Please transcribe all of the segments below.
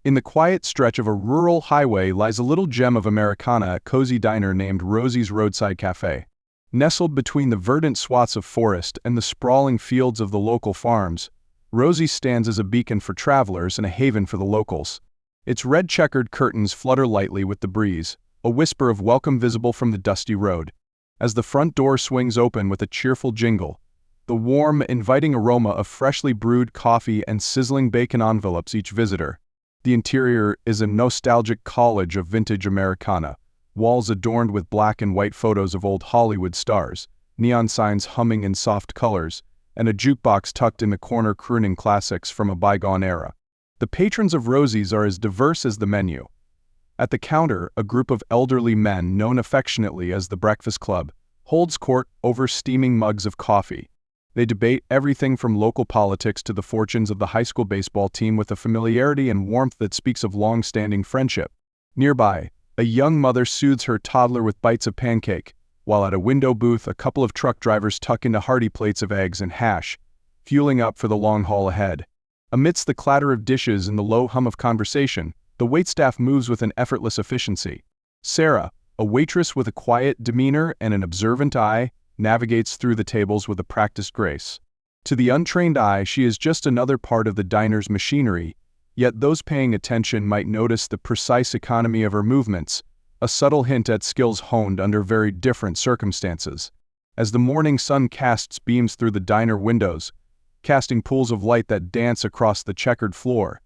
In the quiet stretch of a rural highway lies a little gem of Americana, a cozy diner named Rosie's Roadside Café. Nestled between the verdant swaths of forest and the sprawling fields of the local farms, Rosie stands as a beacon for travelers and a haven for the locals. Its red-checkered curtains flutter lightly with the breeze, a whisper of welcome visible from the dusty road. As the front door swings open with a cheerful jingle, the warm, inviting aroma of freshly brewed coffee and sizzling bacon envelops each visitor. The interior is a nostalgic collage of vintage Americana, walls adorned with black and white photos of old Hollywood stars, neon signs humming in soft colors, and a jukebox tucked in the corner crooning classics from a bygone era. The patrons of Rosie's are as diverse as the menu. At the counter, a group of elderly men, known affectionately as the Breakfast Club, holds court over steaming mugs of coffee. They debate everything from local politics to the fortunes of the high school baseball team with a familiarity and warmth that speaks of long-standing friendship. Nearby, a young mother soothes her toddler with bites of pancake, while at a window booth a couple of truck drivers tuck into hearty plates of eggs and hash, fueling up for the long haul ahead. Amidst the clatter of dishes and the low hum of conversation, the waitstaff moves with an effortless efficiency. Sarah, a waitress with a quiet demeanor and an observant eye, navigates through the tables with a practiced grace. To the untrained eye, she is just another part of the diner's machinery, yet those paying attention might notice the precise economy of her movements, a subtle hint at skills honed under very different circumstances. As the morning sun casts beams through the diner windows, casting pools of light that dance across the checkered floor,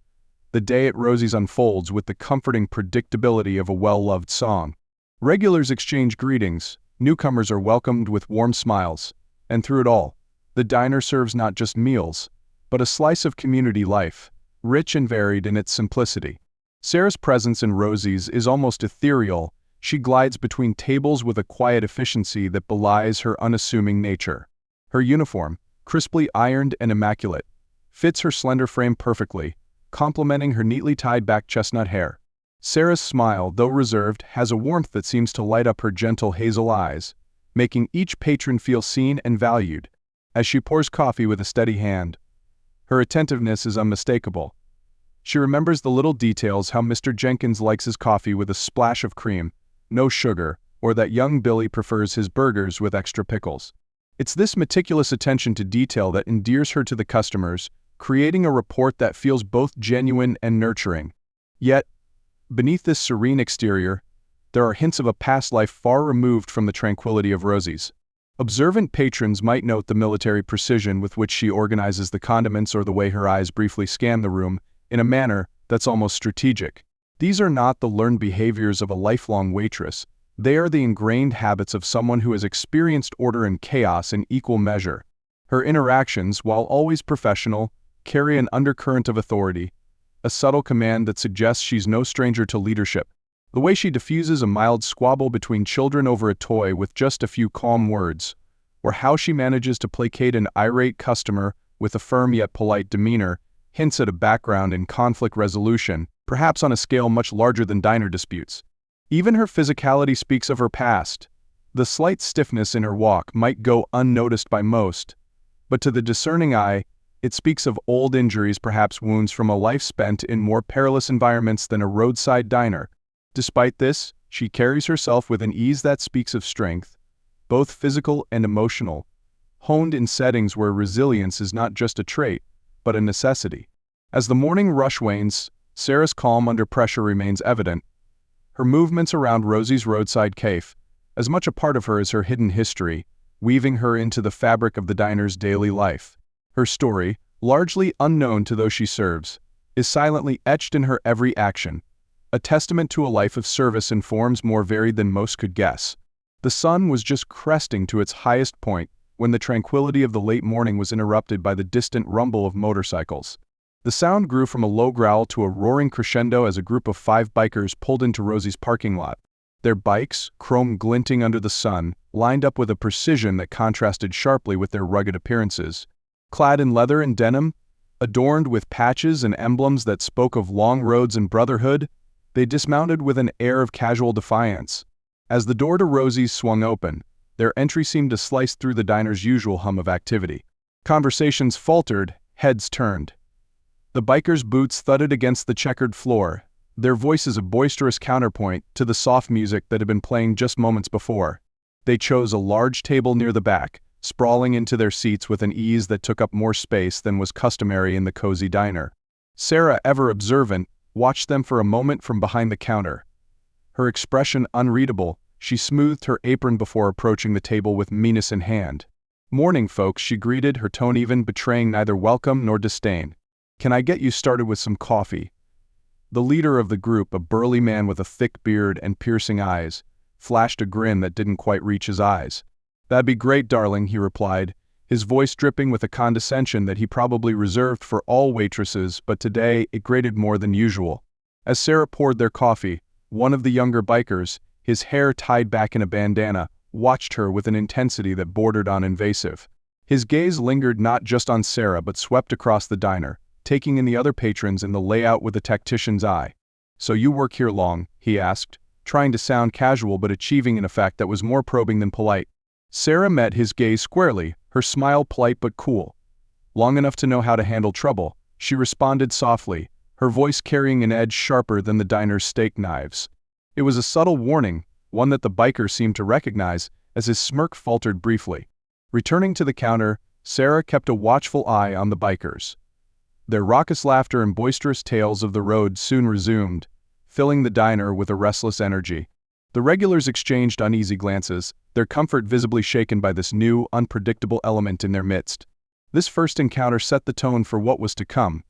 the day at Rosie's unfolds with the comforting predictability of a well-loved song. Regulars exchange greetings, newcomers are welcomed with warm smiles, and through it all, the diner serves not just meals, but a slice of community life, rich and varied in its simplicity. Sarah's presence in Rosie's is almost ethereal. She glides between tables with a quiet efficiency that belies her unassuming nature. Her uniform, crisply ironed and immaculate, fits her slender frame perfectly, complementing her neatly tied back chestnut hair. Sarah's smile, though reserved, has a warmth that seems to light up her gentle hazel eyes, making each patron feel seen and valued. As she pours coffee with a steady hand, her attentiveness is unmistakable. She remembers the little details, how Mr. Jenkins likes his coffee with a splash of cream, no sugar, or that young Billy prefers his burgers with extra pickles. It's this meticulous attention to detail that endears her to the customers, creating a rapport that feels both genuine and nurturing. Yet, beneath this serene exterior, there are hints of a past life far removed from the tranquility of Rosie's. Observant patrons might note the military precision with which she organizes the condiments or the way her eyes briefly scan the room in a manner that's almost strategic. These are not the learned behaviors of a lifelong waitress. They are the ingrained habits of someone who has experienced order and chaos in equal measure. Her interactions, while always professional, carry an undercurrent of authority, a subtle command that suggests she's no stranger to leadership. The way she diffuses a mild squabble between children over a toy with just a few calm words, or how she manages to placate an irate customer with a firm yet polite demeanor, hints at a background in conflict resolution, perhaps on a scale much larger than diner disputes. Even her physicality speaks of her past. The slight stiffness in her walk might go unnoticed by most, but to the discerning eye, it speaks of old injuries, perhaps wounds from a life spent in more perilous environments than a roadside diner. Despite this, she carries herself with an ease that speaks of strength, both physical and emotional, honed in settings where resilience is not just a trait, but a necessity. As the morning rush wanes, Sarah's calm under pressure remains evident. Her movements around Rosie's Roadside Café, as much a part of her as her hidden history, weaving her into the fabric of the diner's daily life. Her story, largely unknown to those she serves, is silently etched in her every action, a testament to a life of service in forms more varied than most could guess. The sun was just cresting to its highest point when the tranquility of the late morning was interrupted by the distant rumble of motorcycles. The sound grew from a low growl to a roaring crescendo as a group of 5 bikers pulled into Rosie's parking lot. Their bikes, chrome glinting under the sun, lined up with a precision that contrasted sharply with their rugged appearances. Clad in leather and denim, adorned with patches and emblems that spoke of long roads and brotherhood, they dismounted with an air of casual defiance. As the door to Rosie's swung open, their entry seemed to slice through the diner's usual hum of activity. Conversations faltered, heads turned. The bikers' boots thudded against the checkered floor, their voices a boisterous counterpoint to the soft music that had been playing just moments before. They chose a large table near the back, sprawling into their seats with an ease that took up more space than was customary in the cozy diner. Sarah, ever observant, watched them for a moment from behind the counter. Her expression unreadable, she smoothed her apron before approaching the table with menace in hand. "Morning, folks," she greeted, her tone even, betraying neither welcome nor disdain. "Can I get you started with some coffee?" The leader of the group, a burly man with a thick beard and piercing eyes, flashed a grin that didn't quite reach his eyes. "That'd be great, darling," he replied, his voice dripping with a condescension that he probably reserved for all waitresses, but today it grated more than usual. As Sarah poured their coffee, one of the younger bikers, his hair tied back in a bandana, watched her with an intensity that bordered on invasive. His gaze lingered not just on Sarah but swept across the diner, taking in the other patrons in the layout with a tactician's eye. "So you work here long?" he asked, trying to sound casual but achieving an effect that was more probing than polite. Sarah met his gaze squarely, her smile polite but cool. "Long enough to know how to handle trouble," she responded softly, her voice carrying an edge sharper than the diner's steak knives. It was a subtle warning, one that the biker seemed to recognize, as his smirk faltered briefly. Returning to the counter, Sarah kept a watchful eye on the bikers. Their raucous laughter and boisterous tales of the road soon resumed, filling the diner with a restless energy. The regulars exchanged uneasy glances, their comfort visibly shaken by this new, unpredictable element in their midst. This first encounter set the tone for what was to come.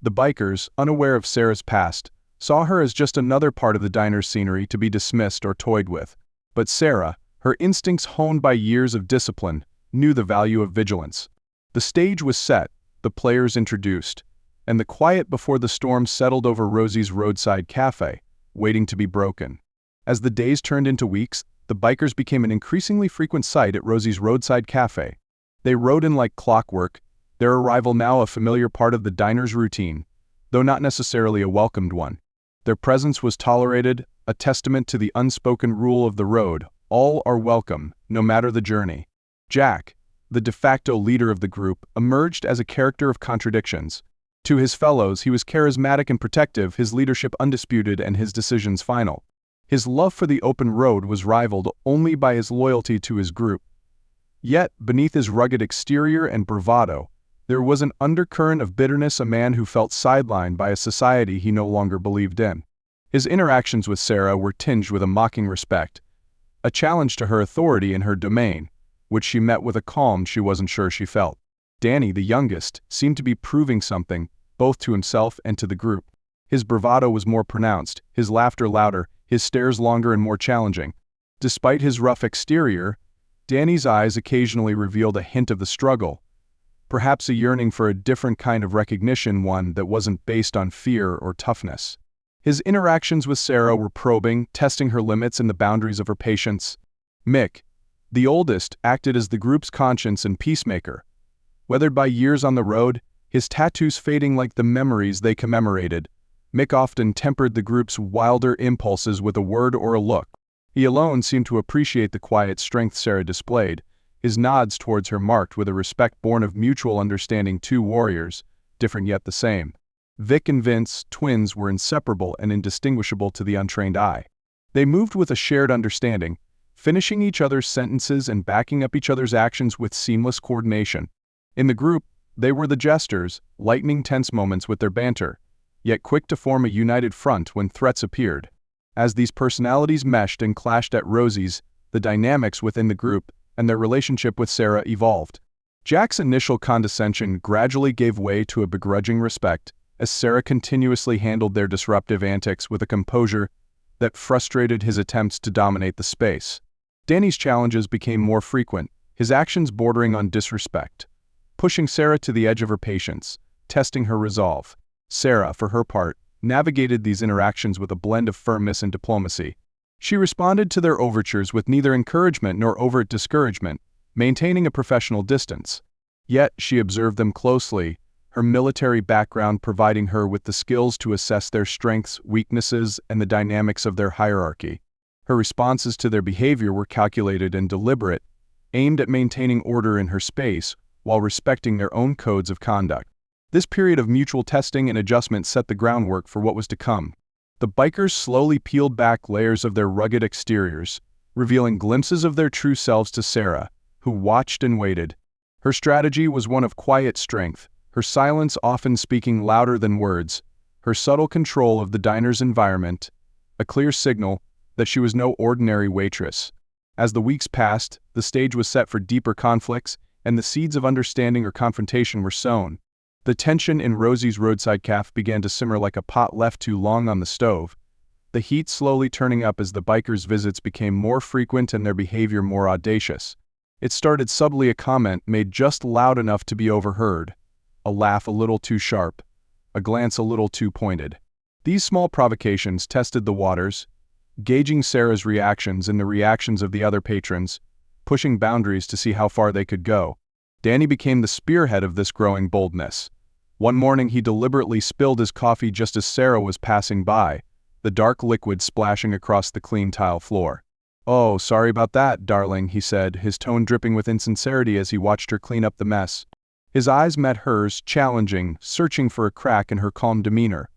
The bikers, unaware of Sarah's past, saw her as just another part of the diner's scenery to be dismissed or toyed with. But Sarah, her instincts honed by years of discipline, knew the value of vigilance. The stage was set, the players introduced, and the quiet before the storm settled over Rosie's Roadside Café, waiting to be broken. As the days turned into weeks, the bikers became an increasingly frequent sight at Rosie's Roadside Café. They rode in like clockwork, their arrival now a familiar part of the diner's routine, though not necessarily a welcomed one. Their presence was tolerated, a testament to the unspoken rule of the road: all are welcome, no matter the journey. Jack, the de facto leader of the group, emerged as a character of contradictions. To his fellows, he was charismatic and protective, his leadership undisputed and his decisions final. His love for the open road was rivaled only by his loyalty to his group. Yet, beneath his rugged exterior and bravado, there was an undercurrent of bitterness, a man who felt sidelined by a society he no longer believed in. His interactions with Sarah were tinged with a mocking respect, a challenge to her authority in her domain, which she met with a calm she wasn't sure she felt. Danny, the youngest, seemed to be proving something, both to himself and to the group. His bravado was more pronounced, his laughter louder, his stares longer and more challenging. Despite his rough exterior, Danny's eyes occasionally revealed a hint of the struggle, perhaps a yearning for a different kind of recognition, one that wasn't based on fear or toughness. His interactions with Sarah were probing, testing her limits and the boundaries of her patience. Mick, the oldest, acted as the group's conscience and peacemaker. Weathered by years on the road, his tattoos fading like the memories they commemorated, Mick often tempered the group's wilder impulses with a word or a look. He alone seemed to appreciate the quiet strength Sarah displayed, his nods towards her marked with a respect born of mutual understanding. Two warriors, different yet the same. Vic and Vince, twins, were inseparable and indistinguishable to the untrained eye. They moved with a shared understanding, finishing each other's sentences and backing up each other's actions with seamless coordination. In the group, they were the jesters, lightening tense moments with their banter, yet quick to form a united front when threats appeared. As these personalities meshed and clashed at Rosie's, the dynamics within the group and their relationship with Sarah evolved. Jack's initial condescension gradually gave way to a begrudging respect, as Sarah continuously handled their disruptive antics with a composure that frustrated his attempts to dominate the space. Danny's challenges became more frequent, his actions bordering on disrespect, pushing Sarah to the edge of her patience, testing her resolve. Sarah, for her part, navigated these interactions with a blend of firmness and diplomacy. She responded to their overtures with neither encouragement nor overt discouragement, maintaining a professional distance. Yet she observed them closely, her military background providing her with the skills to assess their strengths, weaknesses, and the dynamics of their hierarchy. Her responses to their behavior were calculated and deliberate, aimed at maintaining order in her space while respecting their own codes of conduct. This period of mutual testing and adjustment set the groundwork for what was to come. The bikers slowly peeled back layers of their rugged exteriors, revealing glimpses of their true selves to Sarah, who watched and waited. Her strategy was one of quiet strength, her silence often speaking louder than words, her subtle control of the diner's environment, a clear signal that she was no ordinary waitress. As the weeks passed, the stage was set for deeper conflicts, and the seeds of understanding or confrontation were sown. The tension in Rosie's roadside cafe began to simmer like a pot left too long on the stove, the heat slowly turning up as the bikers' visits became more frequent and their behavior more audacious. It started subtly, a comment made just loud enough to be overheard, a laugh a little too sharp, a glance a little too pointed. These small provocations tested the waters, gauging Sarah's reactions and the reactions of the other patrons, pushing boundaries to see how far they could go. Danny became the spearhead of this growing boldness. One morning he deliberately spilled his coffee just as Sarah was passing by, the dark liquid splashing across the clean tile floor. "Oh, sorry about that, darling," he said, his tone dripping with insincerity as he watched her clean up the mess. His eyes met hers, challenging, searching for a crack in her calm demeanor.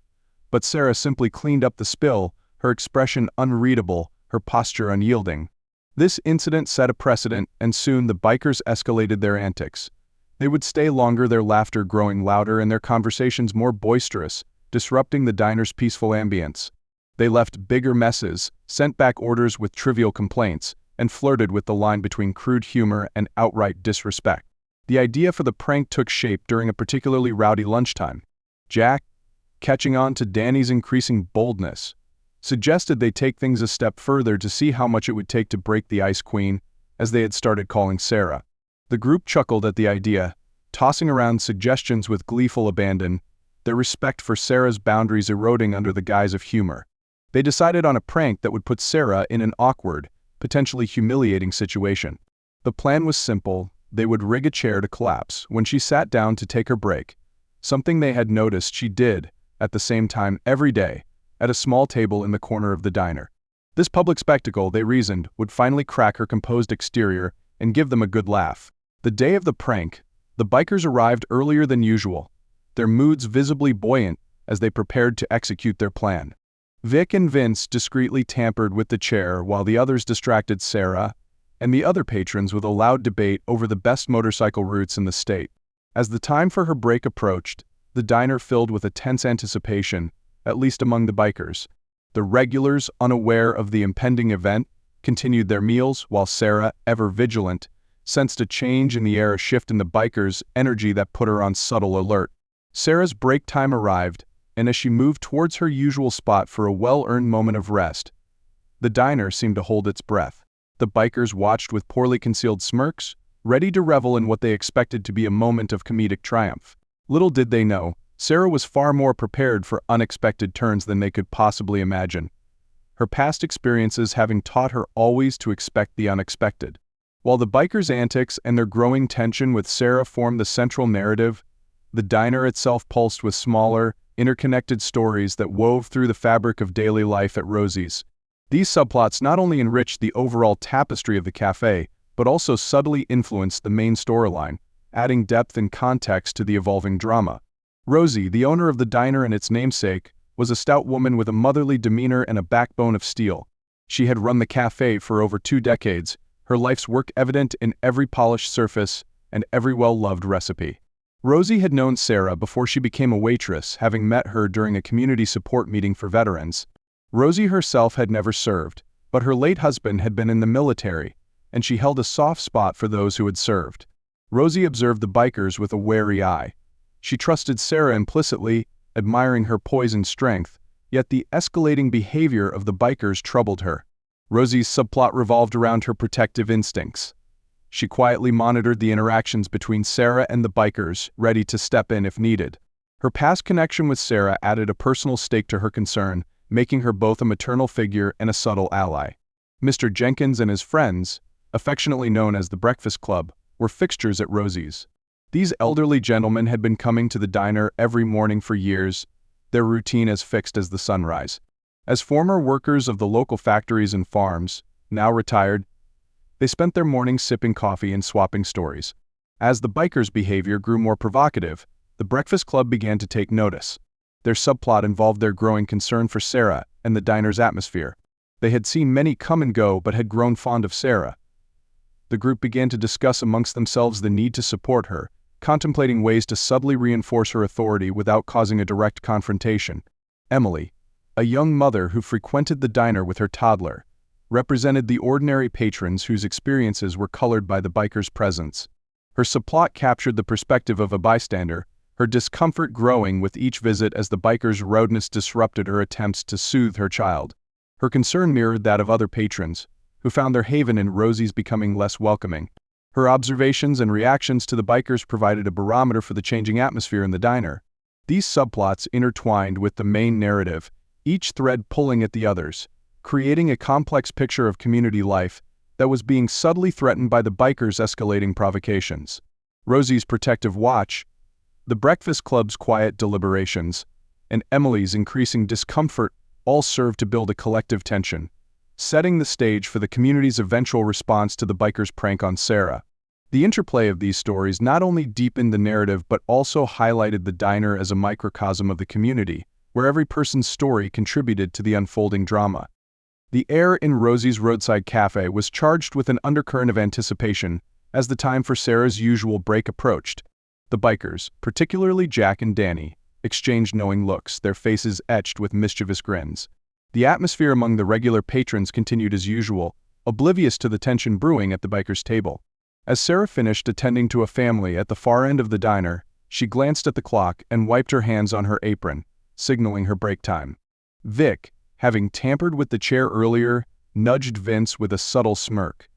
But Sarah simply cleaned up the spill, her expression unreadable, her posture unyielding. This incident set a precedent, and soon the bikers escalated their antics. They would stay longer, their laughter growing louder and their conversations more boisterous, disrupting the diner's peaceful ambience. They left bigger messes, sent back orders with trivial complaints, and flirted with the line between crude humor and outright disrespect. The idea for the prank took shape during a particularly rowdy lunchtime. Jack, catching on to Danny's increasing boldness, suggested they take things a step further to see how much it would take to break the Ice Queen, as they had started calling Sarah. The group chuckled at the idea, tossing around suggestions with gleeful abandon, their respect for Sarah's boundaries eroding under the guise of humor. They decided on a prank that would put Sarah in an awkward, potentially humiliating situation. The plan was simple. They would rig a chair to collapse when she sat down to take her break, something they had noticed she did, at the same time every day, at a small table in the corner of the diner. This public spectacle, they reasoned, would finally crack her composed exterior and give them a good laugh. The day of the prank, the bikers arrived earlier than usual, their moods visibly buoyant as they prepared to execute their plan. Vic and Vince discreetly tampered with the chair while the others distracted Sarah and the other patrons with a loud debate over the best motorcycle routes in the state. As the time for her break approached, the diner filled with a tense anticipation, at least among the bikers. The regulars, unaware of the impending event, continued their meals while Sarah, ever vigilant, sensed a change in the air, a shift in the bikers' energy that put her on subtle alert. Sarah's break time arrived, and as she moved towards her usual spot for a well-earned moment of rest, the diner seemed to hold its breath. The bikers watched with poorly concealed smirks, ready to revel in what they expected to be a moment of comedic triumph. Little did they know, Sarah was far more prepared for unexpected turns than they could possibly imagine, her past experiences having taught her always to expect the unexpected. While the bikers' antics and their growing tension with Sarah formed the central narrative, the diner itself pulsed with smaller, interconnected stories that wove through the fabric of daily life at Rosie's. These subplots not only enriched the overall tapestry of the cafe, but also subtly influenced the main storyline, adding depth and context to the evolving drama. Rosie, the owner of the diner and its namesake, was a stout woman with a motherly demeanor and a backbone of steel. She had run the cafe for over 2 decades, her life's work evident in every polished surface and every well-loved recipe. Rosie had known Sarah before she became a waitress, having met her during a community support meeting for veterans. Rosie herself had never served, but her late husband had been in the military, and she held a soft spot for those who had served. Rosie observed the bikers with a wary eye. She trusted Sarah implicitly, admiring her poise and strength, yet the escalating behavior of the bikers troubled her. Rosie's subplot revolved around her protective instincts. She quietly monitored the interactions between Sarah and the bikers, ready to step in if needed. Her past connection with Sarah added a personal stake to her concern, making her both a maternal figure and a subtle ally. Mr. Jenkins and his friends, affectionately known as the Breakfast Club, were fixtures at Rosie's. These elderly gentlemen had been coming to the diner every morning for years, their routine as fixed as the sunrise. As former workers of the local factories and farms, now retired, they spent their mornings sipping coffee and swapping stories. As the bikers' behavior grew more provocative, The Breakfast Club began to take notice. Their subplot involved their growing concern for Sarah and the diner's atmosphere. They had seen many come and go but had grown fond of Sarah. The group began to discuss amongst themselves the need to support her, contemplating ways to subtly reinforce her authority without causing a direct confrontation. Emily, a young mother who frequented the diner with her toddler, represented the ordinary patrons whose experiences were colored by the bikers' presence. Her subplot captured the perspective of a bystander, her discomfort growing with each visit as the bikers' rudeness disrupted her attempts to soothe her child. Her concern mirrored that of other patrons, who found their haven in Rosie's becoming less welcoming. Her observations and reactions to the bikers provided a barometer for the changing atmosphere in the diner. These subplots intertwined with the main narrative, each thread pulling at the others, creating a complex picture of community life that was being subtly threatened by the bikers' escalating provocations. Rosie's protective watch, the Breakfast Club's quiet deliberations, and Emily's increasing discomfort all served to build a collective tension, setting the stage for the community's eventual response to the bikers' prank on Sarah. The interplay of these stories not only deepened the narrative but also highlighted the diner as a microcosm of the community, where every person's story contributed to the unfolding drama. The air in Rosie's Roadside Café was charged with an undercurrent of anticipation as the time for Sarah's usual break approached. The bikers, particularly Jack and Danny, exchanged knowing looks, their faces etched with mischievous grins. The atmosphere among the regular patrons continued as usual, oblivious to the tension brewing at the bikers' table. As Sarah finished attending to a family at the far end of the diner, she glanced at the clock and wiped her hands on her apron, signaling her break time. Vic, having tampered with the chair earlier, nudged Vince with a subtle smirk.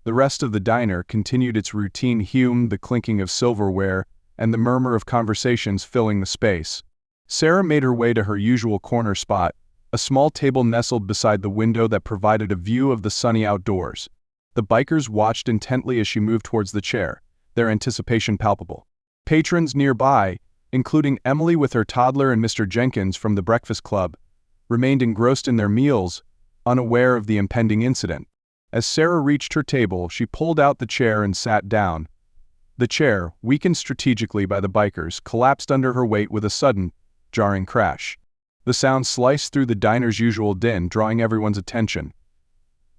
The rest of the diner continued its routine hum, the clinking of silverware, and the murmur of conversations filling the space. Sarah made her way to her usual corner spot, a small table nestled beside the window that provided a view of the sunny outdoors. The bikers watched intently as she moved towards the chair, their anticipation palpable. Patrons nearby, including Emily with her toddler and Mr. Jenkins from the Breakfast Club, remained engrossed in their meals, unaware of the impending incident. As Sarah reached her table, she pulled out the chair and sat down. The chair, weakened strategically by the bikers, collapsed under her weight with a sudden, jarring crash. The sound sliced through the diner's usual din, drawing everyone's attention.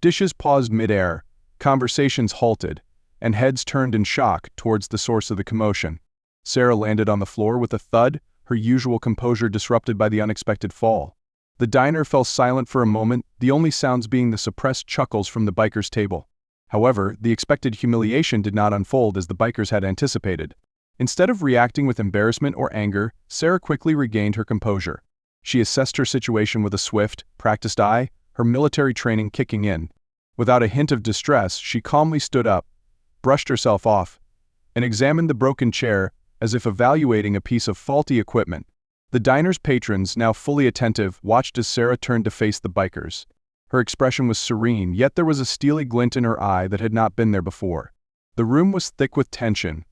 Dishes paused mid-air, conversations halted, and heads turned in shock towards the source of the commotion. Sarah landed on the floor with a thud, her usual composure disrupted by the unexpected fall. The diner fell silent for a moment, the only sounds being the suppressed chuckles from the bikers' table. However, the expected humiliation did not unfold as the bikers had anticipated. Instead of reacting with embarrassment or anger, Sarah quickly regained her composure. She assessed her situation with a swift, practiced eye, her military training kicking in. Without a hint of distress, she calmly stood up, brushed herself off, and examined the broken chair as if evaluating a piece of faulty equipment. The diner's patrons, now fully attentive, watched as Sarah turned to face the bikers. Her expression was serene, yet there was a steely glint in her eye that had not been there before. The room was thick with tension,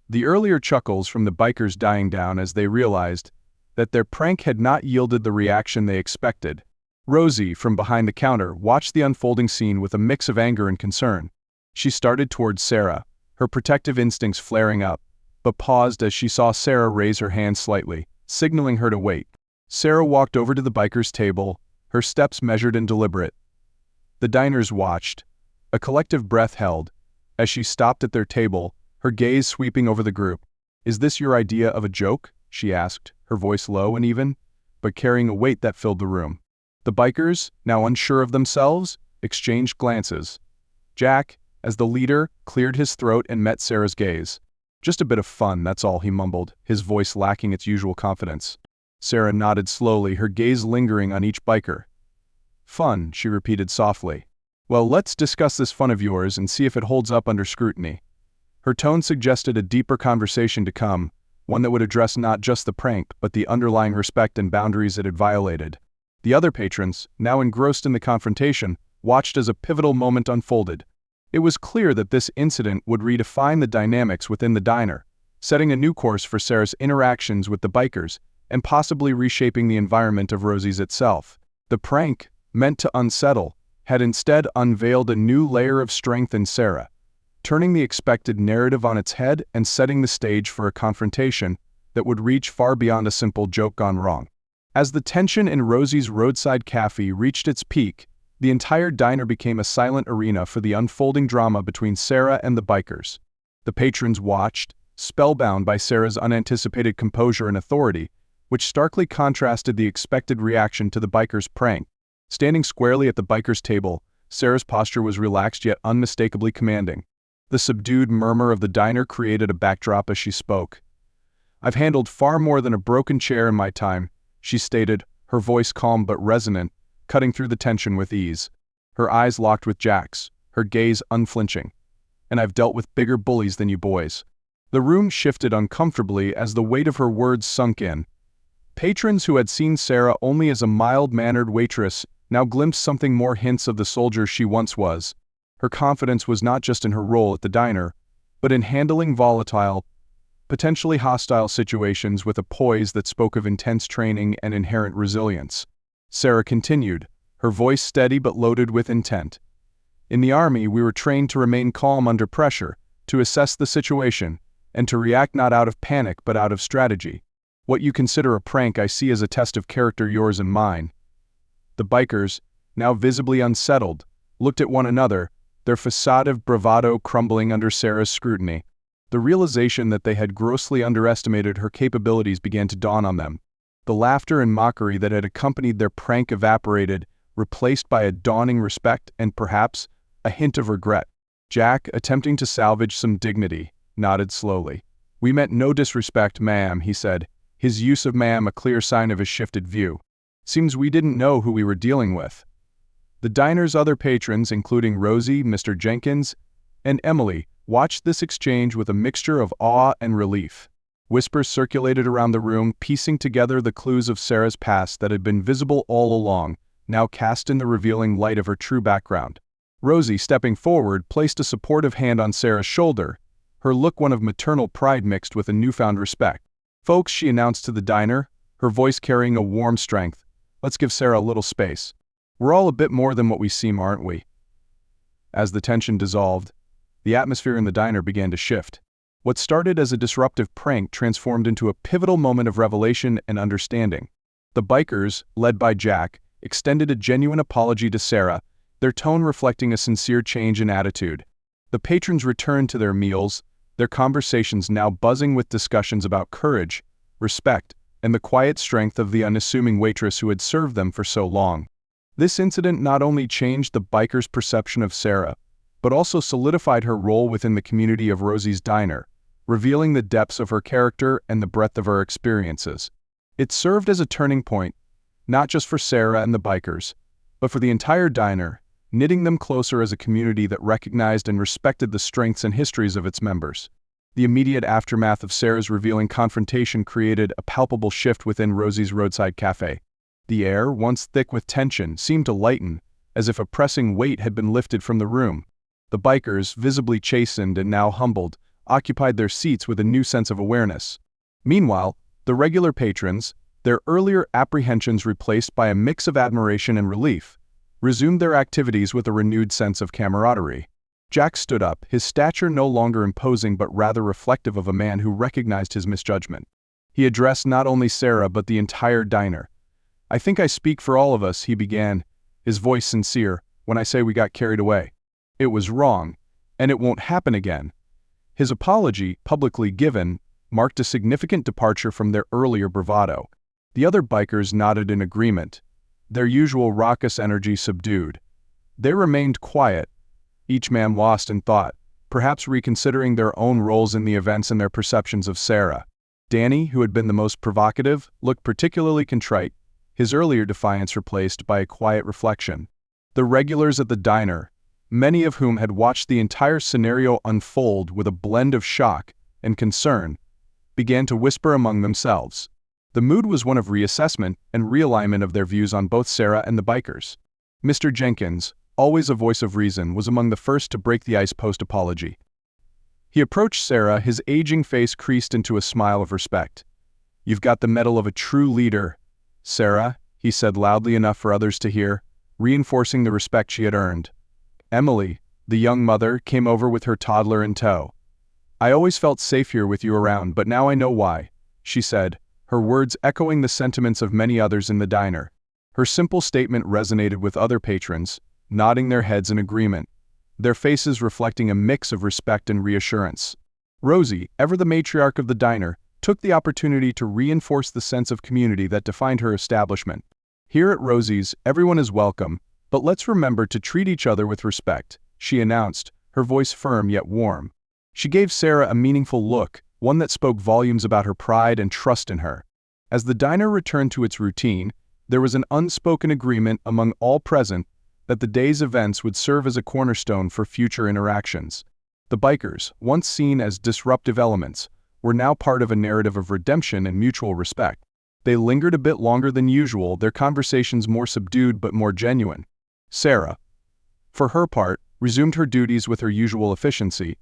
the earlier chuckles from the bikers dying down as they realized that their prank had not yielded the reaction they expected. Rosie, from behind the counter, watched the unfolding scene with a mix of anger and concern. She started towards Sarah, her protective instincts flaring up, but paused as she saw Sarah raise her hand slightly, signaling her to wait. Sarah walked over to the bikers' table, her steps measured and deliberate. The diners watched, a collective breath held, as she stopped at their table, her gaze sweeping over the group. "Is this your idea of a joke?" she asked, her voice low and even, but carrying a weight that filled the room. The bikers, now unsure of themselves, exchanged glances. Jack, as the leader, cleared his throat and met Sarah's gaze. "Just a bit of fun, that's all," he mumbled, his voice lacking its usual confidence. Sarah nodded slowly, her gaze lingering on each biker. "Fun," she repeated softly. "Well, let's discuss this fun of yours and see if it holds up under scrutiny." Her tone suggested a deeper conversation to come, one that would address not just the prank but the underlying respect and boundaries it had violated. The other patrons, now engrossed in the confrontation, watched as a pivotal moment unfolded. It was clear that this incident would redefine the dynamics within the diner, setting a new course for Sarah's interactions with the bikers and possibly reshaping the environment of Rosie's itself. The prank, meant to unsettle, had instead unveiled a new layer of strength in Sarah, turning the expected narrative on its head and setting the stage for a confrontation that would reach far beyond a simple joke gone wrong. As the tension in Rosie's Roadside Café reached its peak, the entire diner became a silent arena for the unfolding drama between Sarah and the bikers. The patrons watched, spellbound by Sarah's unanticipated composure and authority, which starkly contrasted the expected reaction to the bikers' prank. Standing squarely at the bikers' table, Sarah's posture was relaxed yet unmistakably commanding. The subdued murmur of the diner created a backdrop as she spoke. "I've handled far more than a broken chair in my time," she stated, her voice calm but resonant, cutting through the tension with ease. Her eyes locked with Jack's, her gaze unflinching. "And I've dealt with bigger bullies than you boys." The room shifted uncomfortably as the weight of her words sunk in. Patrons who had seen Sarah only as a mild-mannered waitress now glimpsed something more, hints of the soldier she once was. Her confidence was not just in her role at the diner, but in handling volatile, potentially hostile situations with a poise that spoke of intense training and inherent resilience. Sarah continued, her voice steady but loaded with intent. "In the Army, we were trained to remain calm under pressure, to assess the situation, and to react not out of panic but out of strategy. What you consider a prank I see as a test of character, yours and mine." The bikers, now visibly unsettled, looked at one another, their facade of bravado crumbling under Sarah's scrutiny. The realization that they had grossly underestimated her capabilities began to dawn on them. The laughter and mockery that had accompanied their prank evaporated, replaced by a dawning respect and perhaps a hint of regret. Jack, attempting to salvage some dignity, nodded slowly. "We meant no disrespect, ma'am," he said, his use of ma'am a clear sign of his shifted view. "Seems we didn't know who we were dealing with." The diner's other patrons, including Rosie, Mr. Jenkins, and Emily, watched this exchange with a mixture of awe and relief. Whispers circulated around the room, piecing together the clues of Sarah's past that had been visible all along, now cast in the revealing light of her true background. Rosie, stepping forward, placed a supportive hand on Sarah's shoulder, her look one of maternal pride mixed with a newfound respect. "Folks," she announced to the diner, her voice carrying a warm strength, "let's give Sarah a little space. We're all a bit more than what we seem, aren't we?" As the tension dissolved, the atmosphere in the diner began to shift. What started as a disruptive prank transformed into a pivotal moment of revelation and understanding. The bikers, led by Jack, extended a genuine apology to Sarah, their tone reflecting a sincere change in attitude. The patrons returned to their meals, their conversations now buzzing with discussions about courage, respect, and the quiet strength of the unassuming waitress who had served them for so long. This incident not only changed the bikers' perception of Sarah, but also solidified her role within the community of Rosie's diner, revealing the depths of her character and the breadth of her experiences. It served as a turning point, not just for Sarah and the bikers, but for the entire diner, knitting them closer as a community that recognized and respected the strengths and histories of its members. The immediate aftermath of Sarah's revealing confrontation created a palpable shift within Rosie's Roadside Café. The air, once thick with tension, seemed to lighten, as if a pressing weight had been lifted from the room. The bikers, visibly chastened and now humbled, occupied their seats with a new sense of awareness. Meanwhile, the regular patrons, their earlier apprehensions replaced by a mix of admiration and relief, resumed their activities with a renewed sense of camaraderie. Jack stood up, his stature no longer imposing but rather reflective of a man who recognized his misjudgment. He addressed not only Sarah but the entire diner. "I think I speak for all of us," he began, his voice sincere, "when I say we got carried away. It was wrong, and it won't happen again." His apology, publicly given, marked a significant departure from their earlier bravado. The other bikers nodded in agreement, their usual raucous energy subdued. They remained quiet, each man lost in thought, perhaps reconsidering their own roles in the events and their perceptions of Sarah. Danny, who had been the most provocative, looked particularly contrite, his earlier defiance replaced by a quiet reflection. The regulars at the diner, many of whom had watched the entire scenario unfold with a blend of shock and concern, began to whisper among themselves. The mood was one of reassessment and realignment of their views on both Sarah and the bikers. Mr. Jenkins, always a voice of reason, was among the first to break the ice post-apology. He approached Sarah, his aging face creased into a smile of respect. "You've got the mettle of a true leader, Sarah," he said loudly enough for others to hear, reinforcing the respect she had earned. Emily, the young mother, came over with her toddler in tow. "I always felt safe here with you around, but now I know why. she said, her words echoing the sentiments of many others in the diner. Her simple statement resonated with other patrons, nodding their heads in agreement, their faces reflecting a mix of respect and reassurance. Rosie, ever the matriarch of the diner, took the opportunity to reinforce the sense of community that defined her establishment. "Here at Rosie's, everyone is welcome, but let's remember to treat each other with respect," she announced, her voice firm yet warm. She gave Sarah a meaningful look, one that spoke volumes about her pride and trust in her. As the diner returned to its routine, there was an unspoken agreement among all present that the day's events would serve as a cornerstone for future interactions. The bikers, once seen as disruptive elements, were now part of a narrative of redemption and mutual respect. They lingered a bit longer than usual, their conversations more subdued but more genuine. Sarah, for her part, resumed her duties with her usual efficiency,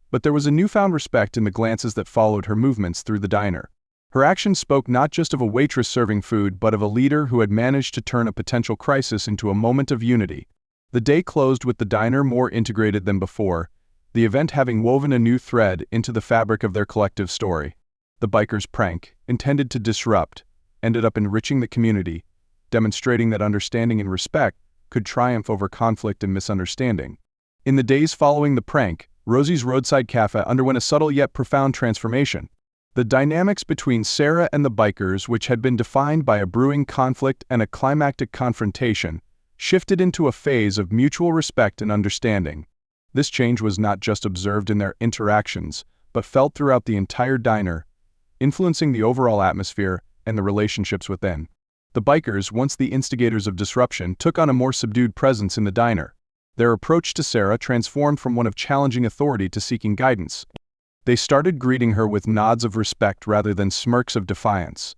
but there was a newfound respect in the glances that followed her movements through the diner. Her actions spoke not just of a waitress serving food but of a leader who had managed to turn a potential crisis into a moment of unity. The day closed with the diner more integrated than before, the event having woven a new thread into the fabric of their collective story. The bikers' prank, intended to disrupt, ended up enriching the community, demonstrating that understanding and respect could triumph over conflict and misunderstanding. In the days following the prank, Rosie's Roadside Café underwent a subtle yet profound transformation. The dynamics between Sarah and the bikers, which had been defined by a brewing conflict and a climactic confrontation, shifted into a phase of mutual respect and understanding. This change was not just observed in their interactions, but felt throughout the entire diner, influencing the overall atmosphere and the relationships within. The bikers, once the instigators of disruption, took on a more subdued presence in the diner. Their approach to Sarah transformed from one of challenging authority to seeking guidance. They started greeting her with nods of respect rather than smirks of defiance.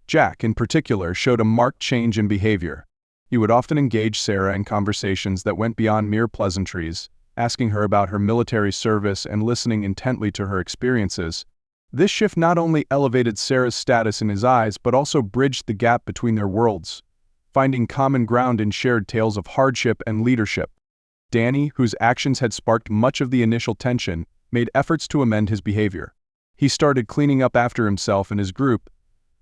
Jack, in particular, showed a marked change in behavior. He would often engage Sarah in conversations that went beyond mere pleasantries, asking her about her military service and listening intently to her experiences. This shift not only elevated Sarah's status in his eyes but also bridged the gap between their worlds, finding common ground in shared tales of hardship and leadership. Danny, whose actions had sparked much of the initial tension, made efforts to amend his behavior. He started cleaning up after himself and his group,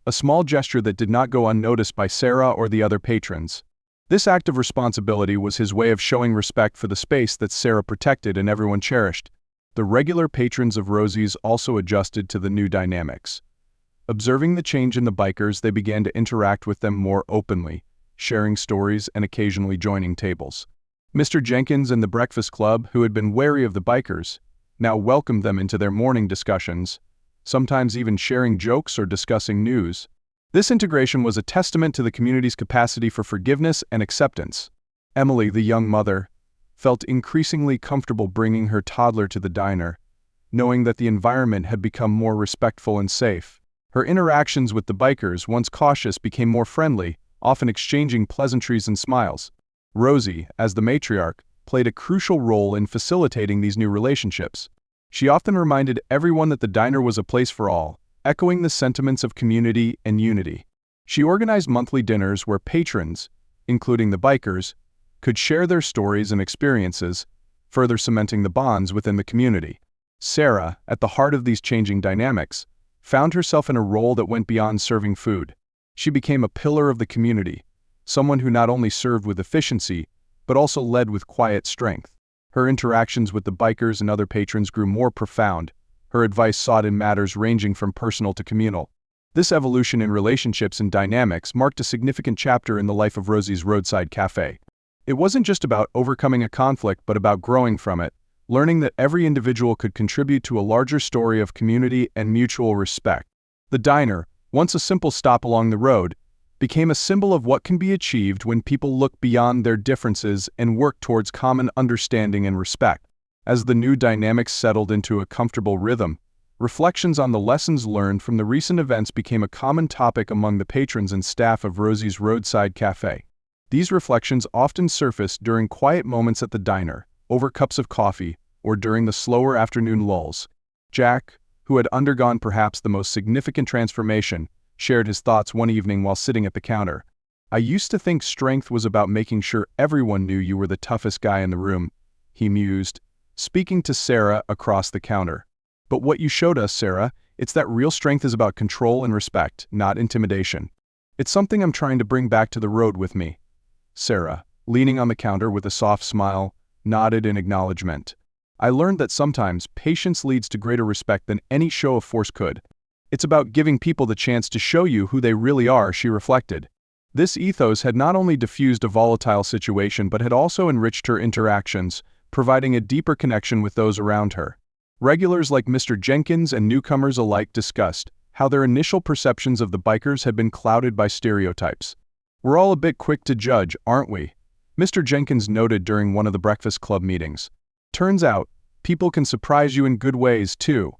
a small gesture that did not go unnoticed by Sarah or the other patrons. This act of responsibility was his way of showing respect for the space that Sarah protected and everyone cherished. The regular patrons of Rosie's also adjusted to the new dynamics. Observing the change in the bikers, they began to interact with them more openly, sharing stories and occasionally joining tables. Mr. Jenkins and the Breakfast Club, who had been wary of the bikers, now welcomed them into their morning discussions, sometimes even sharing jokes or discussing news. This integration was a testament to the community's capacity for forgiveness and acceptance. Emily, the young mother, felt increasingly comfortable bringing her toddler to the diner, knowing that the environment had become more respectful and safe. Her interactions with the bikers, once cautious, became more friendly, often exchanging pleasantries and smiles. Rosie, as the matriarch, played a crucial role in facilitating these new relationships. She often reminded everyone that the diner was a place for all, echoing the sentiments of community and unity. She organized monthly dinners where patrons, including the bikers, could share their stories and experiences, further cementing the bonds within the community. Sarah, at the heart of these changing dynamics, found herself in a role that went beyond serving food. She became a pillar of the community, someone who not only served with efficiency, but also led with quiet strength. Her interactions with the bikers and other patrons grew more profound, her advice sought in matters ranging from personal to communal. This evolution in relationships and dynamics marked a significant chapter in the life of Rosie's Roadside Café. It wasn't just about overcoming a conflict but about growing from it, learning that every individual could contribute to a larger story of community and mutual respect. The diner, once a simple stop along the road, became a symbol of what can be achieved when people look beyond their differences and work towards common understanding and respect. As the new dynamics settled into a comfortable rhythm, reflections on the lessons learned from the recent events became a common topic among the patrons and staff of Rosie's Roadside Café. These reflections often surfaced during quiet moments at the diner, over cups of coffee, or during the slower afternoon lulls. Jack, who had undergone perhaps the most significant transformation, shared his thoughts one evening while sitting at the counter. "I used to think strength was about making sure everyone knew you were the toughest guy in the room," he mused, speaking to Sarah across the counter. "But what you showed us, Sarah, It's that real strength is about control and respect, not intimidation. It's something I'm trying to bring back to the road with me. Sarah, leaning on the counter with a soft smile, nodded in acknowledgement. I learned that sometimes patience leads to greater respect than any show of force could. It's about giving people the chance to show you who they really are, she reflected. This ethos had not only diffused a volatile situation but had also enriched her interactions, providing a deeper connection with those around her. Regulars like Mr. Jenkins and newcomers alike discussed how their initial perceptions of the bikers had been clouded by stereotypes. "We're all a bit quick to judge, aren't we?" Mr. Jenkins noted during one of the Breakfast Club meetings. "Turns out, people can surprise you in good ways, too."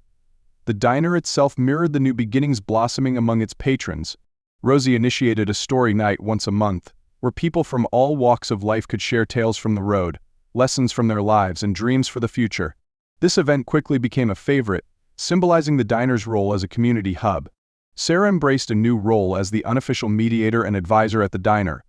The diner itself mirrored the new beginnings blossoming among its patrons. Rosie initiated a story night once a month, where people from all walks of life could share tales from the road, lessons from their lives, and dreams for the future. This event quickly became a favorite, symbolizing the diner's role as a community hub. Sarah embraced a new role as the unofficial mediator and advisor at the diner.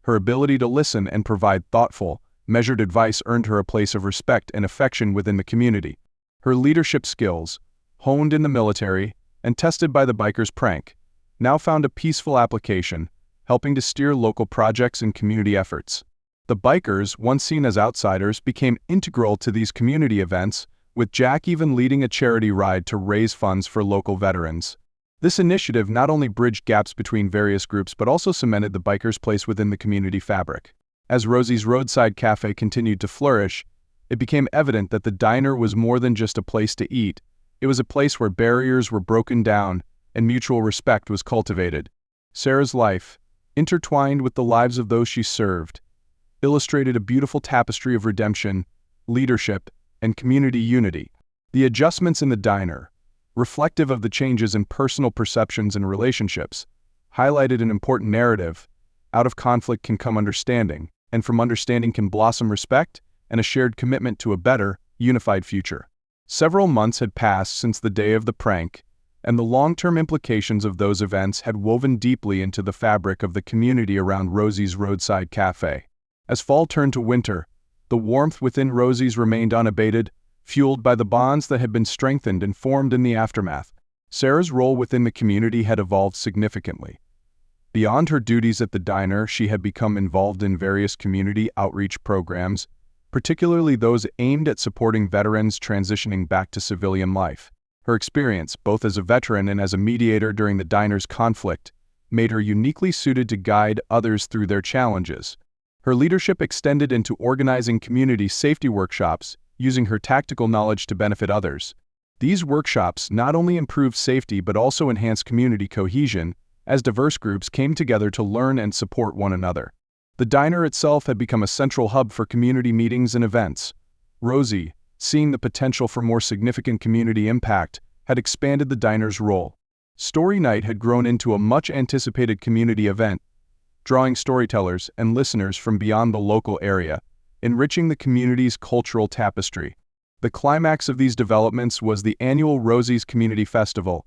Her ability to listen and provide thoughtful, measured advice earned her a place of respect and affection within the community. Her leadership skills, honed in the military and tested by the bikers' prank, now found a peaceful application, helping to steer local projects and community efforts. The bikers, once seen as outsiders, became integral to these community events, with Jack even leading a charity ride to raise funds for local veterans. This initiative not only bridged gaps between various groups but also cemented the bikers' place within the community fabric. As Rosie's Roadside Café continued to flourish, it became evident that the diner was more than just a place to eat. It was a place where barriers were broken down and mutual respect was cultivated. Sarah's life, intertwined with the lives of those she served, illustrated a beautiful tapestry of redemption, leadership, and community unity. The adjustments in the diner, reflective of the changes in personal perceptions and relationships, highlighted an important narrative. Out of conflict can come understanding, and from understanding can blossom respect and a shared commitment to a better, unified future. Several months had passed since the day of the prank, and the long-term implications of those events had woven deeply into the fabric of the community around Rosie's Roadside Café. As fall turned to winter, the warmth within Rosie's remained unabated, fueled by the bonds that had been strengthened and formed in the aftermath. Sarah's role within the community had evolved significantly. Beyond her duties at the diner, she had become involved in various community outreach programs, particularly those aimed at supporting veterans transitioning back to civilian life. Her experience, both as a veteran and as a mediator during the diner's conflict, made her uniquely suited to guide others through their challenges. Her leadership extended into organizing community safety workshops, using her tactical knowledge to benefit others. These workshops not only improved safety but also enhanced community cohesion, as diverse groups came together to learn and support one another. The diner itself had become a central hub for community meetings and events. Rosie, seeing the potential for more significant community impact, had expanded the diner's role. Story Night had grown into a much-anticipated community event, drawing storytellers and listeners from beyond the local area, enriching the community's cultural tapestry. The climax of these developments was the annual Rosie's Community Festival,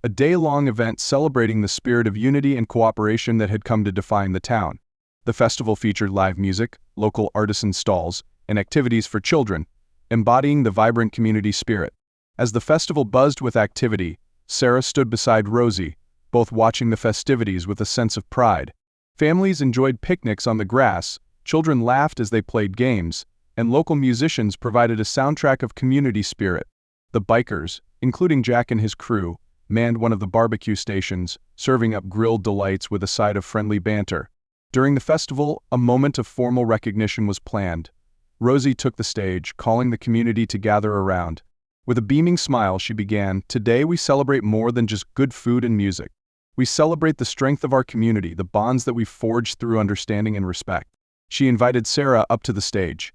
a day-long event celebrating the spirit of unity and cooperation that had come to define the town. The festival featured live music, local artisan stalls, and activities for children, embodying the vibrant community spirit. As the festival buzzed with activity, Sarah stood beside Rosie, both watching the festivities with a sense of pride. Families enjoyed picnics on the grass, children laughed as they played games, and local musicians provided a soundtrack of community spirit. The bikers, including Jack and his crew, manned one of the barbecue stations, serving up grilled delights with a side of friendly banter. During the festival, a moment of formal recognition was planned. Rosie took the stage, calling the community to gather around. With a beaming smile, she began, "Today we celebrate more than just good food and music. We celebrate the strength of our community, the bonds that we've forged through understanding and respect." She invited Sarah up to the stage.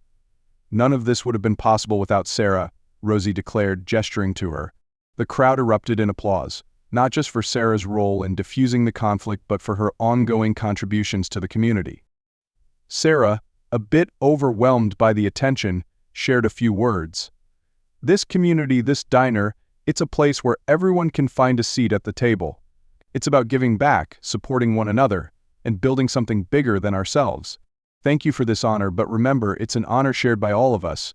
"None of this would have been possible without Sarah," Rosie declared, gesturing to her. The crowd erupted in applause, not just for Sarah's role in diffusing the conflict but for her ongoing contributions to the community. Sarah, a bit overwhelmed by the attention, shared a few words. "This community, this diner, it's a place where everyone can find a seat at the table. It's about giving back, supporting one another, and building something bigger than ourselves. Thank you for this honor, but remember, it's an honor shared by all of us."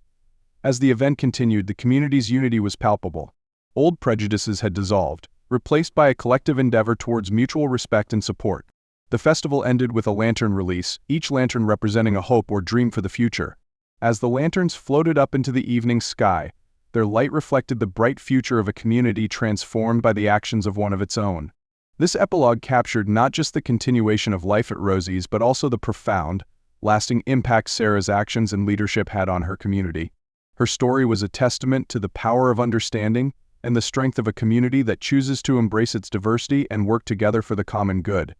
As the event continued, the community's unity was palpable. Old prejudices had dissolved, replaced by a collective endeavor towards mutual respect and support. The festival ended with a lantern release, each lantern representing a hope or dream for the future. As the lanterns floated up into the evening sky, their light reflected the bright future of a community transformed by the actions of one of its own. This epilogue captured not just the continuation of life at Rosie's but also the profound, lasting impact Sarah's actions and leadership had on her community. Her story was a testament to the power of understanding and the strength of a community that chooses to embrace its diversity and work together for the common good.